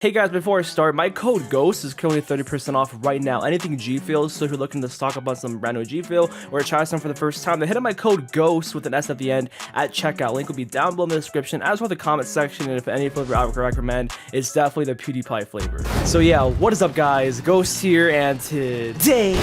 Hey guys, before I start, my code GHOST is currently 30% off right now. Anything G Fuel, so if you're looking to stock up on some brand new G Fuel or try some for the first time, then hit up my code GHOST with an S at the end at checkout. Link will be down below in the description, as well as the comment section, and if any flavor I would recommend, it's definitely the PewDiePie flavor. So yeah, what is up guys? Ghost here, and today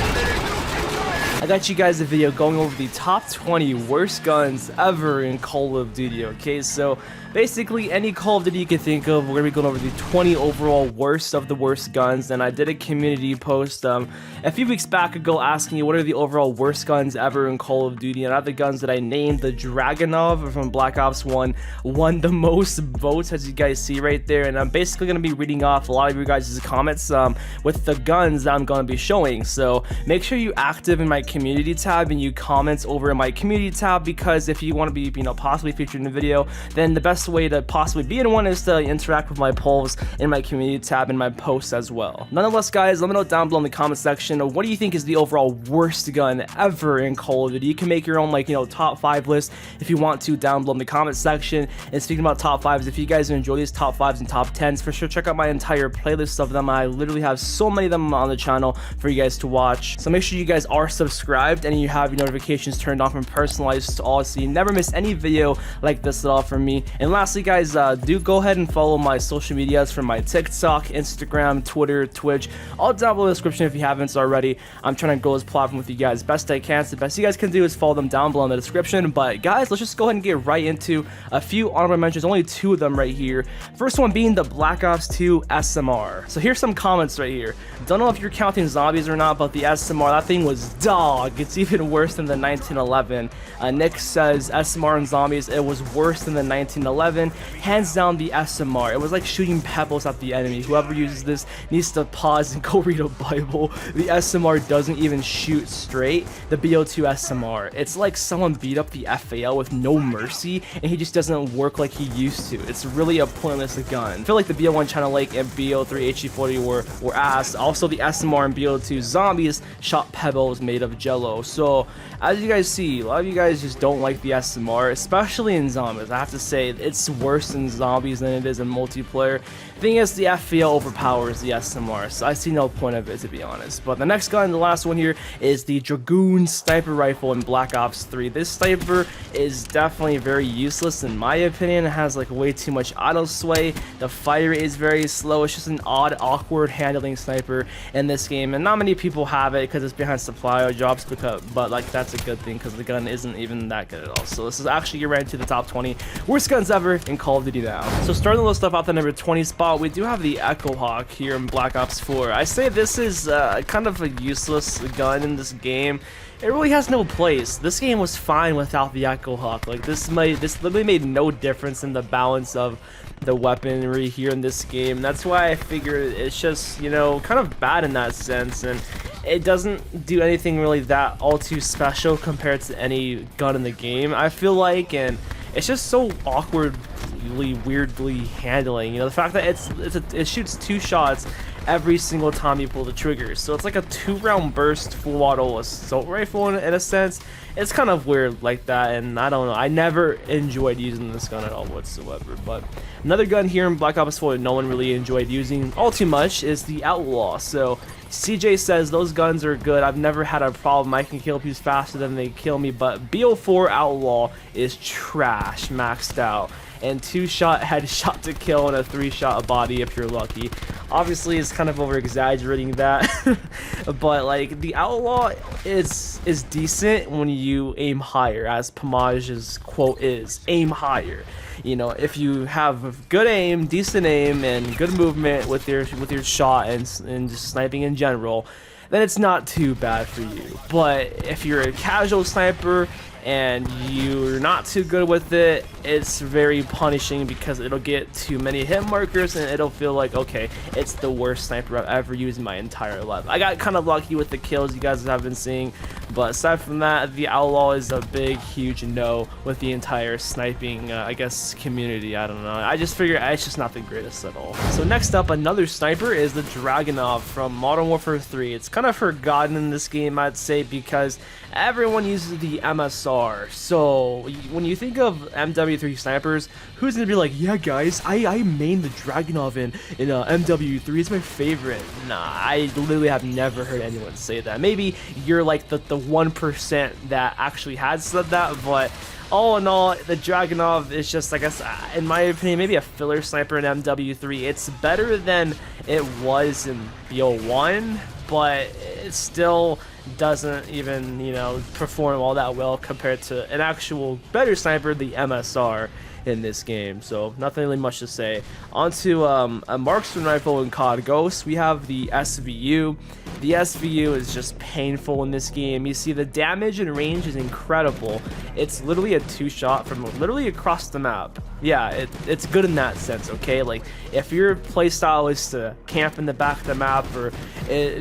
I got you guys a video going over the top 20 worst guns ever in Call of Duty, okay? So basically any Call of Duty you can think of, we're gonna be going over the 20 overall worst of the worst guns. And I did a community post a few weeks back ago asking you what are the overall worst guns ever in Call of Duty, and out of the guns that I named, the Dragunov from Black Ops 1 won the most votes, as you guys see right there. And I'm basically gonna be reading off a lot of your guys' comments with the guns that I'm gonna be showing. So make sure you active in my community tab and you comment over in my community tab, because if you want to be possibly featured in the video, then the best way to possibly be in one is to interact with my polls in my community tab and my posts as well. Nonetheless guys, let me know down below in the comment section, what do you think is the overall worst gun ever in Call of Duty? You can make your own top 5 list if you want to down below in the comment section. And speaking about top 5s, if you guys enjoy these top 5s and top 10s, for sure check out my entire playlist of them. I literally have so many of them on the channel for you guys to watch, so make sure you guys are subscribed and you have your notifications turned on from personalized to all, so you never miss any video like this at all from me. And lastly guys, do go ahead and follow my social medias from my TikTok, Instagram, Twitter, Twitch, all down below in the description if you haven't already. I'm trying to grow this platform with you guys best I can, so the best you guys can do is follow them down below in the description. But guys, let's just go ahead and get right into a few honorable mentions, only 2 of them right here. First one being the Black Ops 2 SMR. So here's some comments right here. Don't know if you're counting zombies or not, but the SMR, that thing was dog. It's even worse than the 1911. Nick says SMR and zombies, it was worse than the 1911. Hands down the SMR. It was like shooting pebbles at the enemy. Whoever uses this needs to pause and go read a Bible. The SMR doesn't even shoot straight. The BO2 SMR, it's like someone beat up the FAL with no mercy, and he just doesn't work like he used to. It's really a pointless gun. I feel like the BO1 China Lake and BO3 HE40 were ass. Also the SMR and BO2 zombies shot pebbles made of jello. So as you guys see, a lot of you guys just don't like the SMR, especially in zombies. I have to say it's worse in zombies than it is in multiplayer. Thing is, the FPL overpowers the SMR, so I see no point of it, to be honest. But the next gun, the last one here, is the Dragoon sniper rifle in Black Ops 3. This sniper is definitely very useless in my opinion. It has like way too much auto sway. The fire is very slow. It's just an odd, awkward handling sniper in this game, and not many people have it because it's behind supply drops. But like that's a good thing because the gun isn't even that good at all. So this is actually your rank to the top 20 worst guns ever in Call of Duty now. So starting the list off at the number 20 spot, we do have the Echo Hawk here in Black Ops 4. I say this is kind of a useless gun in this game. It really has no place. This game was fine without the Echo Hawk. Like this literally made no difference in the balance of the weaponry here in this game. That's why I figured it's just, kind of bad in that sense, and it doesn't do anything really that all too special compared to any gun in the game, I feel like. And it's just so awkwardly, weirdly handling. The fact that it shoots 2 shots every single time you pull the trigger, so it's like a 2-round burst full auto assault rifle in a sense. It's kind of weird like that, and I don't know, I never enjoyed using this gun at all whatsoever. But another gun here in Black Ops 4 no one really enjoyed using all too much is the Outlaw. So CJ says those guns are good. I've never had a problem. I can kill people faster than they kill me, but BO4 Outlaw is trash, maxed out, and 2-shot headshot to kill and a 3-shot body if you're lucky. Obviously it's kind of over exaggerating that, but like the Outlaw is decent when you aim higher, as Pamage's quote is, aim higher. If you have good aim, decent aim, and good movement with your shot and just sniping in general, then it's not too bad for you. But if you're a casual sniper and you're not too good with it, it's very punishing because it'll get too many hit markers and it'll feel like, okay, it's the worst sniper I've ever used in my entire life. I got kind of lucky with the kills you guys have been seeing, But aside from that, the Outlaw is a big, huge no with the entire sniping, I guess, community. I don't know. I just figure it's just not the greatest at all. So next up, another sniper is the Dragunov from Modern Warfare 3. It's kind of forgotten in this game, I'd say, because everyone uses the MSR. So when you think of MW3 snipers, who's gonna be like, yeah guys, I main the Dragunov in MW3, it's my favorite? Nah, I literally have never heard anyone say that. Maybe you're like the 1% that actually has said that, but all in all, the Dragunov is just, I guess, in my opinion, maybe a filler sniper in MW3. It's better than it was in BO1, but it still doesn't even, you know, perform all that well compared to an actual better sniper, the MSR, in this game. So nothing really much to say. Onto a marksman rifle in COD Ghosts, we have the SVU. The SVU is just painful in this game. You see, the damage and range is incredible. It's literally a 2-shot from literally across the map. Yeah, it's good in that sense, okay? Like, if your playstyle is to camp in the back of the map, or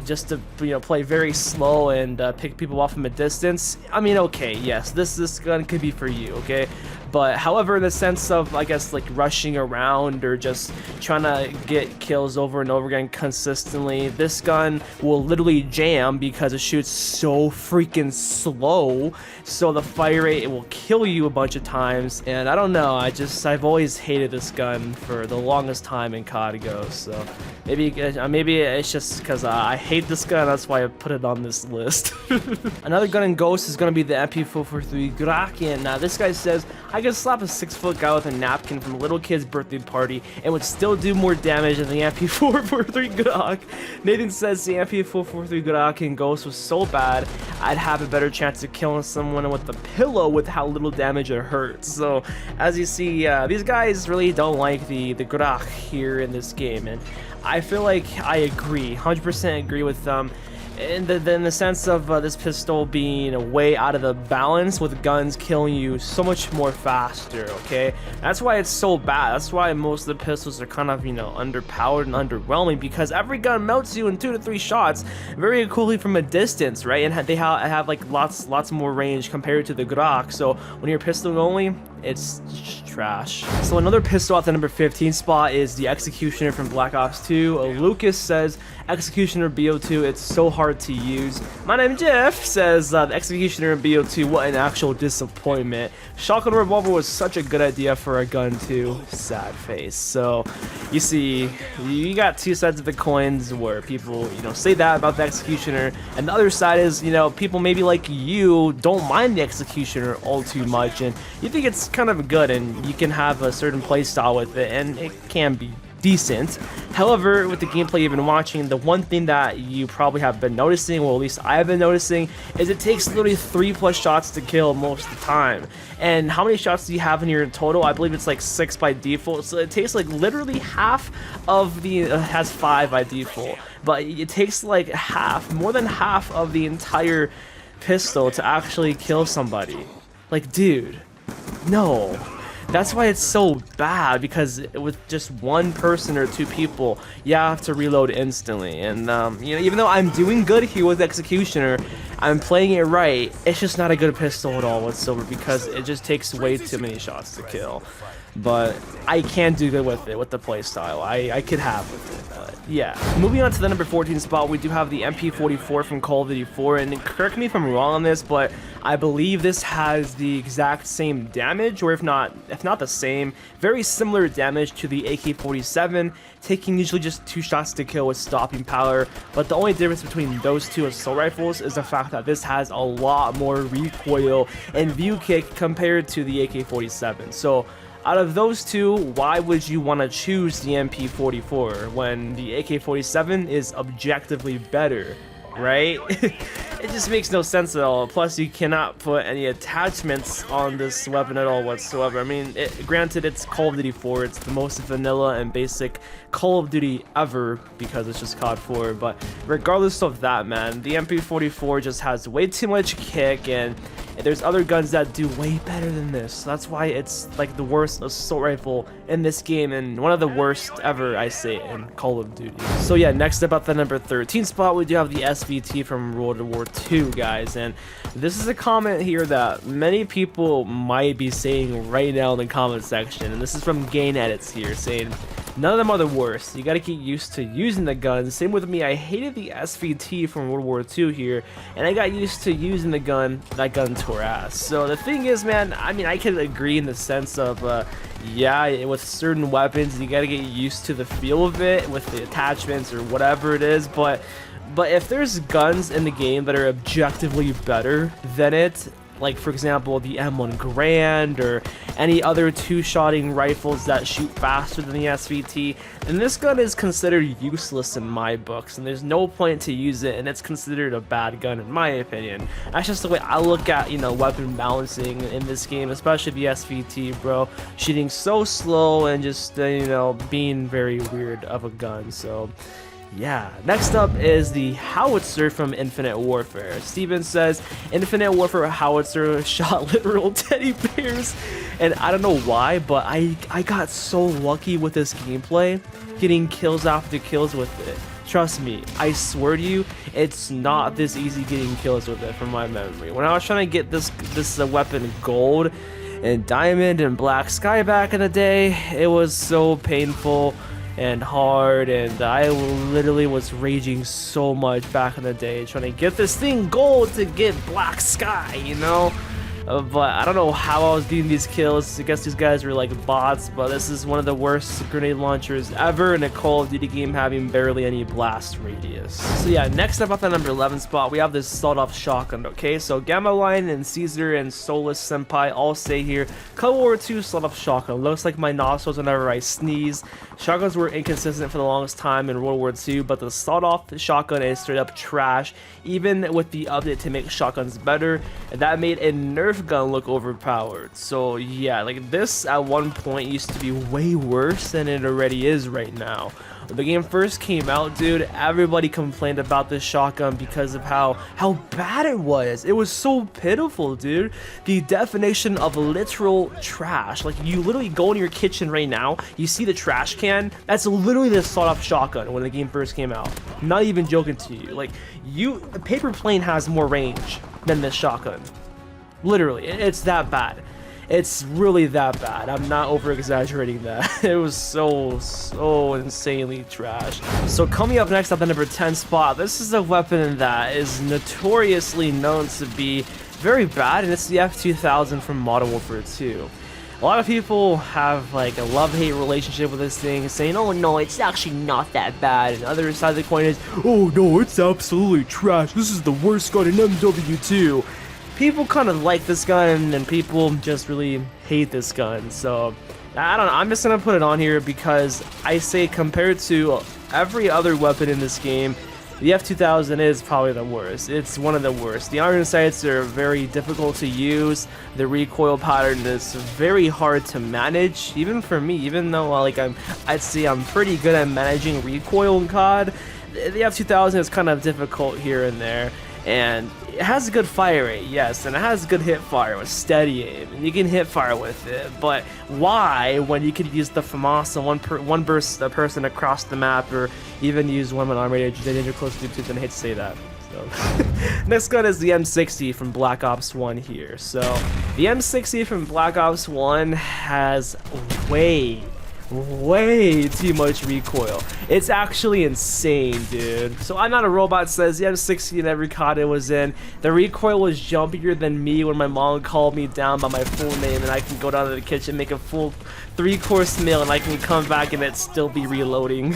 just to, you know, play very slow and pick people off from a distance, I mean, okay, yes, this gun could be for you, okay? But however, in the sense of, I guess, like rushing around or just trying to get kills over and over again consistently, this gun will literally jam because it shoots so freaking slow. So the fire rate, it will kill you a bunch of times. And I don't know, I've always hated this gun for the longest time in COD Ghosts. So maybe it's just because I hate this gun, that's why I put it on this list. Another gun in Ghosts is going to be the MP443 Kraken. Now this guy says, I could slap a 6-foot guy with a napkin from a little kid's birthday party and would still do more damage than the MP443 Glock. Nathan says the MP443 Glock in Ghost was so bad, I'd have a better chance of killing someone with a pillow with how little damage it hurts. So as you see, these guys really don't like the Glock here in this game, and I feel like I agree, 100% agree with them. In the sense of this pistol being way out of the balance, with guns killing you so much more faster, okay? That's why it's so bad. That's why most of the pistols are kind of, you know, underpowered and underwhelming, because every gun melts you in 2 to 3 shots very coolly from a distance, right? And they have like lots more range compared to the Glock. So when you're pistol only, it's just trash. So another pistol at the number 15 spot is the Executioner from Black Ops 2. Lucas says Executioner BO2, it's so hard to use. My name Jeff says the Executioner in BO2, what an actual disappointment. Shotgun revolver was such a good idea for a gun too. Sad face. So you see, you got two sides of the coins where people, you know, say that about the Executioner, and the other side is, you know, people maybe like you don't mind the Executioner all too much, and you think it's kind of good and you can have a certain play style with it, and it can be decent. However, with the gameplay you've been watching, the one thing that you probably have been noticing, well, at least I have been noticing, is it takes literally 3+ shots to kill most of the time. And how many shots do you have in your total? I believe it's like 6 by default, so it takes like literally half of the has 5 by default, but it takes like half, more than half of the entire pistol to actually kill somebody. Like, dude, no. That's why it's so bad, because with just one person or 2 people, you have to reload instantly. And you know, even though I'm doing good here with Executioner, I'm playing it right, it's just not a good pistol at all whatsoever, because it just takes way too many shots to kill. But I can do good with it, with the playstyle. I could have with it, but yeah. Moving on to the number 14 spot, we do have the MP44 from Call of Duty 4, and correct me if I'm wrong on this, but I believe this has the exact same damage, or if not the same, very similar damage to the AK-47, taking usually just 2 shots to kill with stopping power. But the only difference between those 2 assault rifles is the fact that this has a lot more recoil and view kick compared to the AK-47. So out of those 2, why would you want to choose the MP44 when the AK-47 is objectively better, right? It just makes no sense at all. Plus, you cannot put any attachments on this weapon at all whatsoever. I mean, granted, it's Call of Duty 4. It's the most vanilla and basic Call of Duty ever, because it's just COD 4. But regardless of that, man, the MP44 just has way too much kick, and There's other guns that do way better than this. So that's why it's like the worst assault rifle in this game, and one of the worst ever, I say, in Call of Duty. So yeah, next up at the number 13 spot, we do have the SVT from World War II, guys. And this is a comment here that many people might be saying right now in the comment section. And this is from Gain Edits here, saying, none of them are the worst. You gotta get used to using the guns. Same with me. I hated the SVT from World War II here, and I got used to using the gun. That gun tore ass. So the thing is, man, I mean, I can agree in the sense of, yeah, with certain weapons, you gotta get used to the feel of it with the attachments or whatever it is. But if there's guns in the game that are objectively better than it, like for example the M1 Grand or any other two-shotting rifles that shoot faster than the SVT, then this gun is considered useless in my books, and there's no point to use it, and it's considered a bad gun in my opinion. That's just the way I look at, you know, weapon balancing in this game, especially the SVT, bro. Shooting so slow and just you know, being very weird of a gun. So yeah, next up is the howitzer from Infinite Warfare. Steven says, Infinite Warfare howitzer shot literal teddy bears. And I don't know why, but I got so lucky with this gameplay, getting kills after kills with it. Trust me, I swear to you, it's not this easy getting kills with it from my memory. When I was trying to get this weapon gold and diamond and black sky back in the day, it was so painful and hard, and I literally was raging so much back in the day trying to get this thing gold to get black sky, you know. But I don't know how I was doing these kills. I guess these guys were like bots, but this is one of the worst grenade launchers ever in a Call of Duty game, having barely any blast radius. So yeah, next up at the number 11 spot, we have this sawed-off shotgun, okay? So Gamma Lion and Caesar and Solus Senpai all say here, Cold War II sawed-off shotgun. Looks like my nostrils whenever I sneeze. Shotguns were inconsistent for the longest time in World War II, but the sawed-off shotgun is straight up trash, even with the update to make shotguns better, and that made a Nerf gun look overpowered. So yeah, like this at one point used to be way worse than it already is right now. When the game first came out, dude, everybody complained about this shotgun because of how bad it was. It was so pitiful, dude. The definition of literal trash. Like, you literally go in your kitchen right now, you see the trash can, that's literally the sawed-off shotgun when the game first came out. I'm not even joking to you. Like, a paper plane has more range than this shotgun. Literally, it's that bad. It's really that bad. I'm not over exaggerating that. It was so insanely trash. So coming up next at the number 10 spot, this is a weapon that is notoriously known to be very bad, and it's the F2000 from Modern Warfare 2. A lot of people have like a love-hate relationship with this thing, saying, oh no, it's actually not that bad, and the other side of the coin is, oh no, it's absolutely trash. This is the worst gun in MW2. People kind of like this gun, and people just really hate this gun. So I don't know, I'm just gonna put it on here because I say compared to every other weapon in this game, the F2000 is probably the worst. It's one of the worst. The iron sights are very difficult to use. The recoil pattern is very hard to manage, even for me. Even though I'd say I'm pretty good at managing recoil in COD, the F2000 is kind of difficult here and there. And it has a good fire rate, yes, and it has good hip fire with steady aim, and you can hip fire with it. But why, when you could use the FAMASA, one burst a person across the map, or even use one when armored danger close to then I hate to say that. So next gun is the M60 from Black Ops 1 here. So the M60 from Black Ops 1 has way too much recoil. It's actually insane, dude. So I'm Not a Robot says the M60 in every COD it was in, the recoil was jumpier than me when my mom called me down by my full name, and I can go down to the kitchen, make a full 3-course meal, and I can come back and it still be reloading.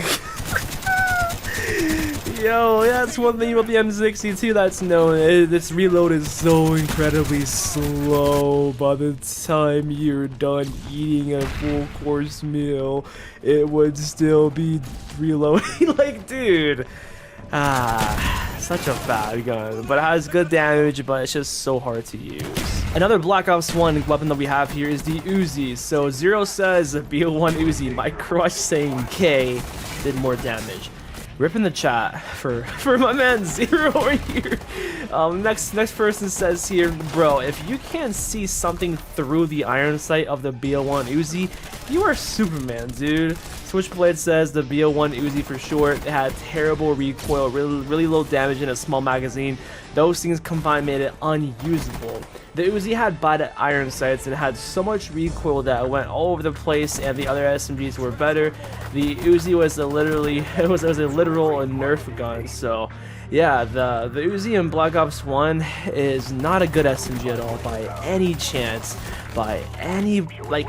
Yo, that's one thing about the M62 that's known. This reload is so incredibly slow. By the time you're done eating a full course meal, it would still be reloading. Like, dude. Such a bad gun. But it has good damage, but it's just so hard to use. Another Black Ops 1 weapon that we have here is the Uzi. So Zero says BO1 Uzi. My crush saying K did more damage. Rip in the chat for my man Zero right here. Next person says here, bro, if you can't see something through the iron sight of the BO1 Uzi, you are Superman, dude. Switchblade says the BO1 Uzi for short. It had terrible recoil, really low damage in a small magazine. Those things combined made it unusable. The Uzi had bad iron sights and had so much recoil that it went all over the place, and the other SMGs were better. The Uzi was a literal Nerf gun. So yeah, the Uzi in Black Ops 1 is not a good SMG at all by any chance. Like,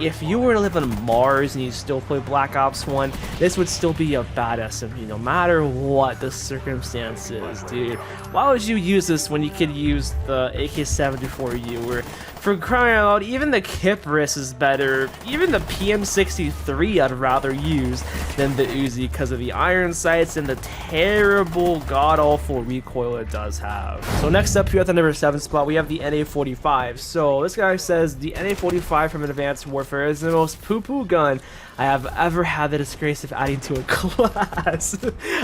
if you were to live on Mars and you still play Black Ops 1, this would still be a bad SMG no matter what the circumstances, dude. Why would you use this when you could use the AK-74U? Or for crying out loud, even the Kypris is better. Even the PM63 I'd rather use than the Uzi because of the iron sights and the terrible, god-awful recoil it does have. So next up here at the number 7 spot, we have the NA-45. So this guy says the NA-45 from Advanced Warfare is the most poo-poo gun I have ever had the disgrace of adding to a class.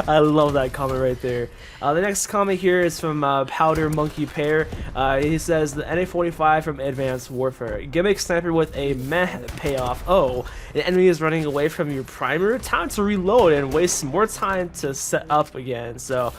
I love that comment right there. The next comment here is from Powder Monkey Pear. He says the NA-45 from Advanced Warfare. Gimmick sniper with a meh payoff. Oh, the enemy is running away from your primer. Time to reload and waste more time to set up again. So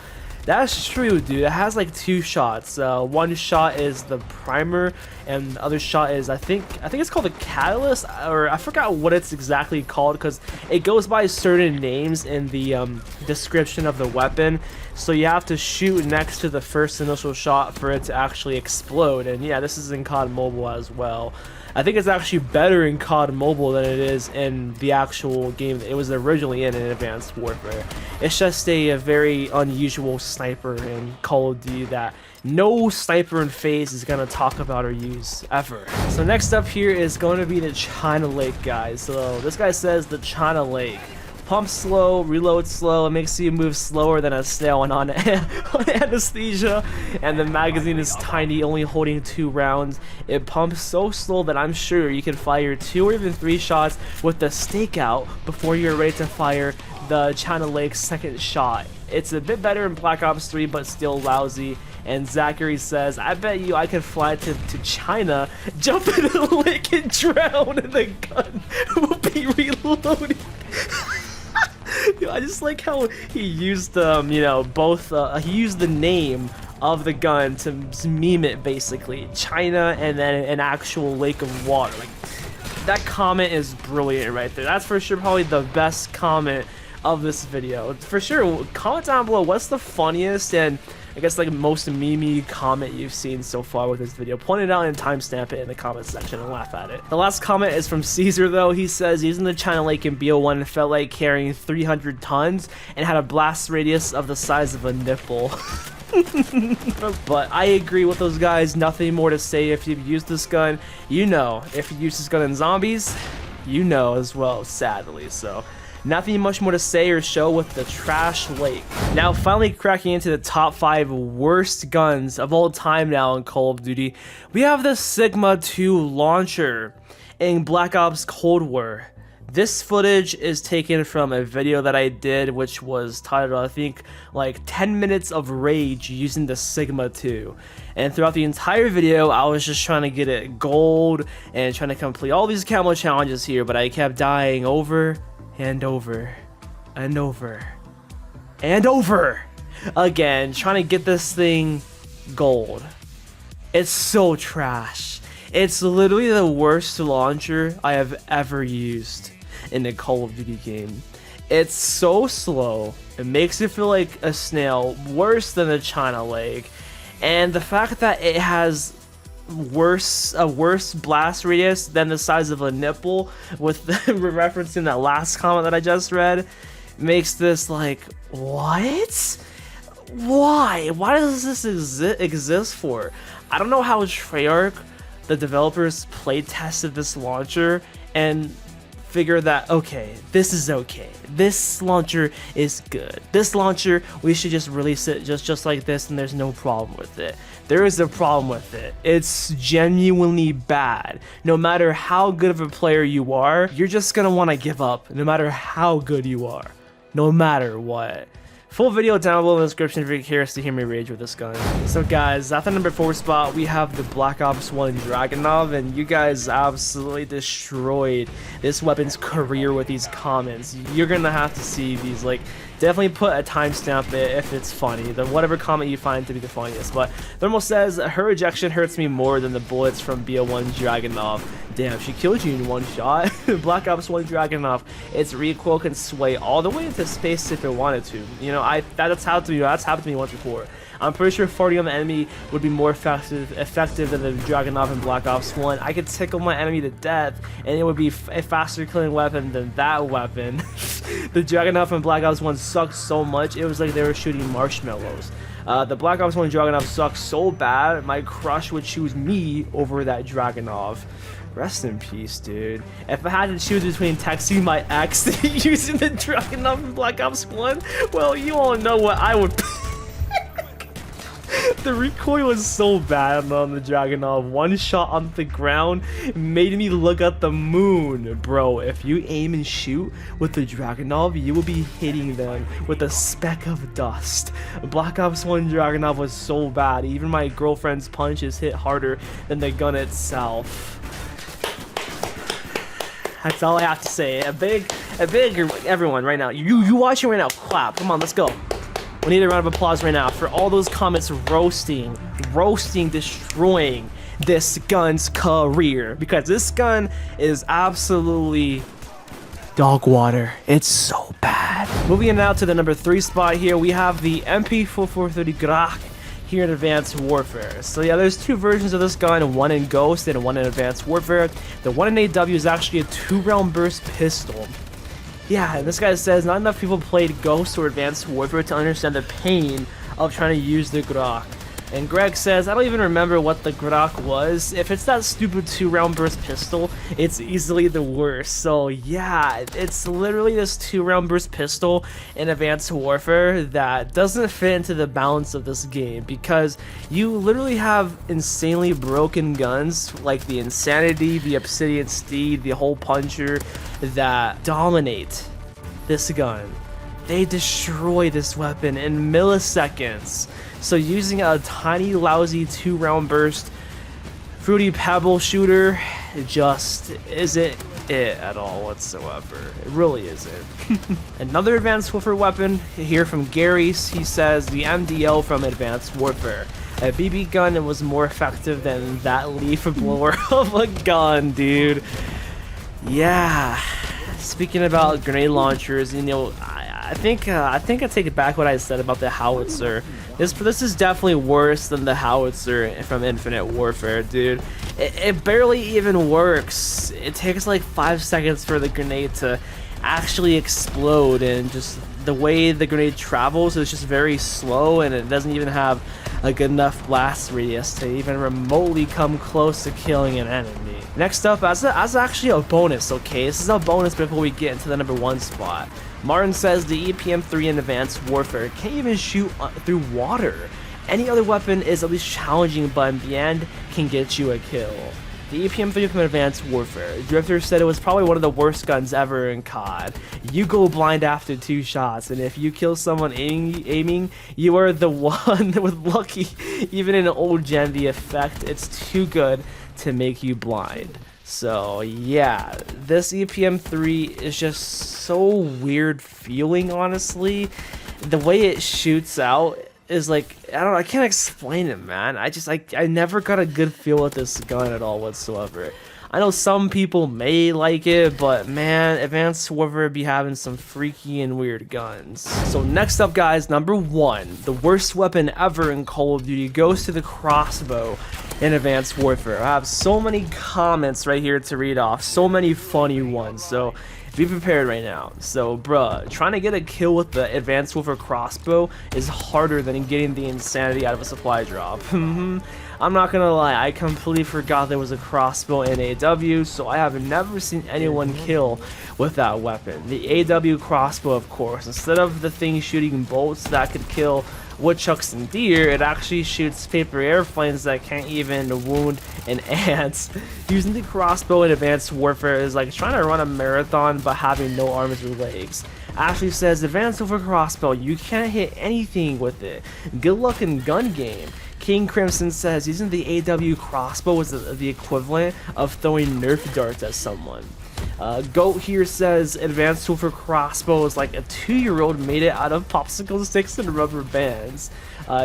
that's true, dude. It has like 2 shots. One shot is the primer, and the other shot is I think it's called the catalyst, or I forgot what it's exactly called because it goes by certain names in the description of the weapon. So you have to shoot next to the first initial shot for it to actually explode. And yeah, this is in COD Mobile as well. I think it's actually better in COD Mobile than it is in the actual game it was originally in Advanced Warfare. It's just a very unusual sniper in Call of Duty that no sniper in FaZe is going to talk about or use ever. So next up here is going to be the China Lake, guys. So this guy says the China Lake. Pump slow, reload slow, it makes you move slower than a snail on anesthesia, and the magazine is tiny, only holding 2 rounds. It pumps so slow that I'm sure you can fire 2 or even 3 shots with the stakeout before you're ready to fire the China Lake's second shot. It's a bit better in Black Ops 3, but still lousy. And Zachary says, I bet you I could fly to China, jump in the lake and drown, and the gun will be reloaded. I just like how he used you know, both he used the name of the gun to meme it, basically China and then an actual lake of water. Like, that comment is brilliant right there. That's for sure probably the best comment of this video for sure. Comment down below what's the funniest and I guess like most meme comment you've seen so far with this video. Point it out and timestamp it in the comment section and laugh at it. The last comment is from Caesar though. He says using the China Lake in BO1 felt like carrying 300 tons and had a blast radius of the size of a nipple. But I agree with those guys. Nothing more to say. If you've used this gun, you know. If you use this gun in zombies, you know as well, sadly. So nothing much more to say or show with the Trash Lake. Now finally cracking into the top 5 worst guns of all time now in Call of Duty, we have the Sigma 2 launcher in Black Ops Cold War. This footage is taken from a video that I did, which was titled, I think, like 10 minutes of rage using the Sigma 2. And throughout the entire video, I was just trying to get it gold and trying to complete all these camo challenges here, but I kept dying over and over and over and over again, trying to get this thing gold. It's so trash. It's literally the worst launcher I have ever used in a Call of Duty game. It's so slow. It makes it feel like a snail, worse than the China Lake. And the fact that it has a worse blast radius than the size of a nipple, with referencing that last comment that I just read, makes this like, what? Why does this exist for? I don't know how Treyarch, the developers, play tested this launcher and figure that, okay, this is okay, this launcher is good, this launcher, we should just release it just like this and there's no problem with it. There is a problem with it. It's genuinely bad. No matter how good of a player you are, you're just gonna want to give up no matter how good you are, no matter what. Full video down below in the description if you're curious to hear me rage with this gun. So guys, at the number 4 spot, we have the Black Ops 1 Dragunov, and you guys absolutely destroyed this weapon's career with these comments. You're gonna have to see these, like, definitely put a timestamp if it's funny. Whatever comment you find to be the funniest. But Thermal says, her rejection hurts me more than the bullets from BO1 Dragunov. Damn, she killed you in one shot. Black Ops 1 Dragunov, its recoil can sway all the way into space if it wanted to. You know, that's happened to me once before. I'm pretty sure 40 on the enemy would be more effective than the Dragunov in Black Ops 1. I could tickle my enemy to death, and it would be a faster killing weapon than that weapon. The Dragunov in Black Ops 1 sucked so much, it was like they were shooting marshmallows. The Black Ops 1 Dragunov sucks so bad, my crush would choose me over that Dragunov. Rest in peace, dude. If I had to choose between texting my ex and using the Dragunov in Black Ops 1, well, you all know what I would The recoil was so bad on the Dragunov. One shot on the ground made me look at the moon. Bro, if you aim and shoot with the Dragunov, you will be hitting them with a speck of dust. Black Ops 1 Dragunov was so bad. Even my girlfriend's punches hit harder than the gun itself. That's all I have to say. A big, everyone right now. You watching right now, clap. Come on, let's go. We need a round of applause right now for all those comments roasting, destroying this gun's career. Because this gun is absolutely dog water. It's so bad. Moving now to the number 3 spot here, we have the MP4430 Grach here in Advanced Warfare. So yeah, there's 2 versions of this gun, one in Ghost and one in Advanced Warfare. The one in AW is actually a 2-round burst pistol. Yeah, and this guy says, not enough people played Ghost or Advanced Warfare to understand the pain of trying to use the Grach. And Greg says, I don't even remember what the Grach was. If it's that stupid 2-round burst pistol, it's easily the worst. So yeah, it's literally this 2-round burst pistol in Advanced Warfare that doesn't fit into the balance of this game, because you literally have insanely broken guns like the Insanity, the Obsidian Steed, the Hole Puncher that dominate this gun. They destroy this weapon in milliseconds. So using a tiny lousy 2-round burst Fruity Pebble shooter just isn't it at all whatsoever. It really isn't. Another Advanced Warfare weapon here from Gary's. He says the MDL from Advanced Warfare. A BB gun was more effective than that leaf blower of a gun, dude. Yeah. Speaking about grenade launchers, you know, I think I take back what I said about the howitzer. This is definitely worse than the howitzer from Infinite Warfare, dude. It barely even works. It takes like 5 seconds for the grenade to actually explode, and just the way the grenade travels is just very slow, and it doesn't even have a good enough blast radius to even remotely come close to killing an enemy. Next up, as actually a bonus, okay? This is a bonus before we get into the number 1 spot. Martin says the EPM3 in Advanced Warfare can't even shoot through water. Any other weapon is at least challenging, but in the end can get you a kill. The EPM3 from Advanced Warfare. Drifter said it was probably one of the worst guns ever in COD. You go blind after 2 shots, and if you kill someone aiming, you are the one with lucky. Even in an old gen, the effect, it's too good to make you blind. So yeah, this EPM3 is just so weird feeling, honestly. The way it shoots out is like, I don't know, I can't explain it, man. I never got a good feel with this gun at all whatsoever. I know some people may like it, but man, Advanced Warfare be having some freaky and weird guns. So next up, guys, number 1, the worst weapon ever in Call of Duty goes to the crossbow in Advanced Warfare. I have so many comments right here to read off, so many funny ones, so be prepared right now. So bruh, trying to get a kill with the Advanced Warfare crossbow is harder than getting the Insanity out of a supply drop. I'm not gonna lie, I completely forgot there was a crossbow in AW, so I have never seen anyone kill with that weapon. The AW crossbow, of course, instead of the thing shooting bolts that could kill woodchucks and deer, it actually shoots paper airplanes that can't even wound an ant. Using the crossbow in Advanced Warfare is like trying to run a marathon but having no arms or legs. Ashley says, advanced silver crossbow, you can't hit anything with it. Good luck in gun game. King Crimson says, using the AW crossbow was the equivalent of throwing Nerf darts at someone. Goat here says, advanced silver crossbow is like a 2-year-old made it out of popsicle sticks and rubber bands.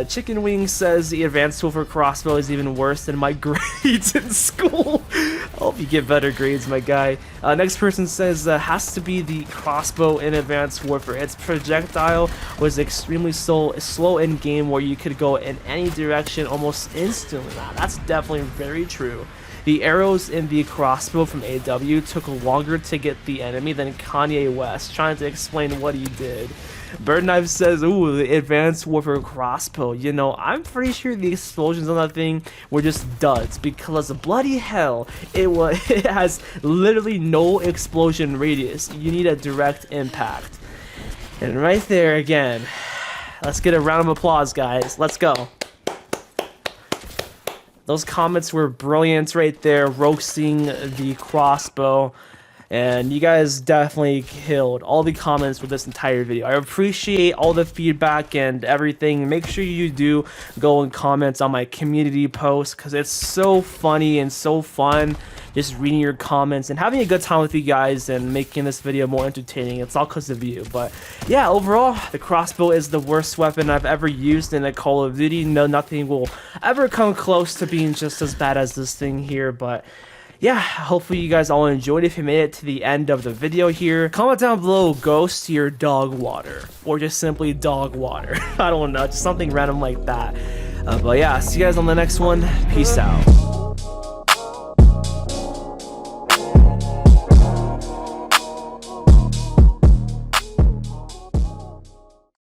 Chicken Wing says the advanced silver crossbow is even worse than my grades in school. I hope you get better grades, my guy. Next person says, has to be the crossbow in Advanced Warfare. Its projectile was extremely slow in game where you could go in any direction almost instantly. Now, that's definitely very true. The arrows in the crossbow from AW took longer to get the enemy than Kanye West trying to explain what he did. Bird Knife says, ooh, the Advanced Warfare crossbow. You know, I'm pretty sure the explosions on that thing were just duds because bloody hell, it has literally no explosion radius. You need a direct impact. And right there again, let's get a round of applause, guys. Let's go. Those comments were brilliant right there, roasting the crossbow. And you guys definitely killed all the comments for this entire video. I appreciate all the feedback and everything. Make sure you do go and comment on my community post because it's so funny and so fun just reading your comments and having a good time with you guys and making this video more entertaining. It's all because of you. But yeah, overall, the crossbow is the worst weapon I've ever used in a Call of Duty. No, nothing will ever come close to being just as bad as this thing here. But yeah, hopefully you guys all enjoyed. If you made it to the end of the video here, comment down below ghost your dog water or just simply dog water. I don't know, just something random like that. But yeah, see you guys on the next one. Peace out.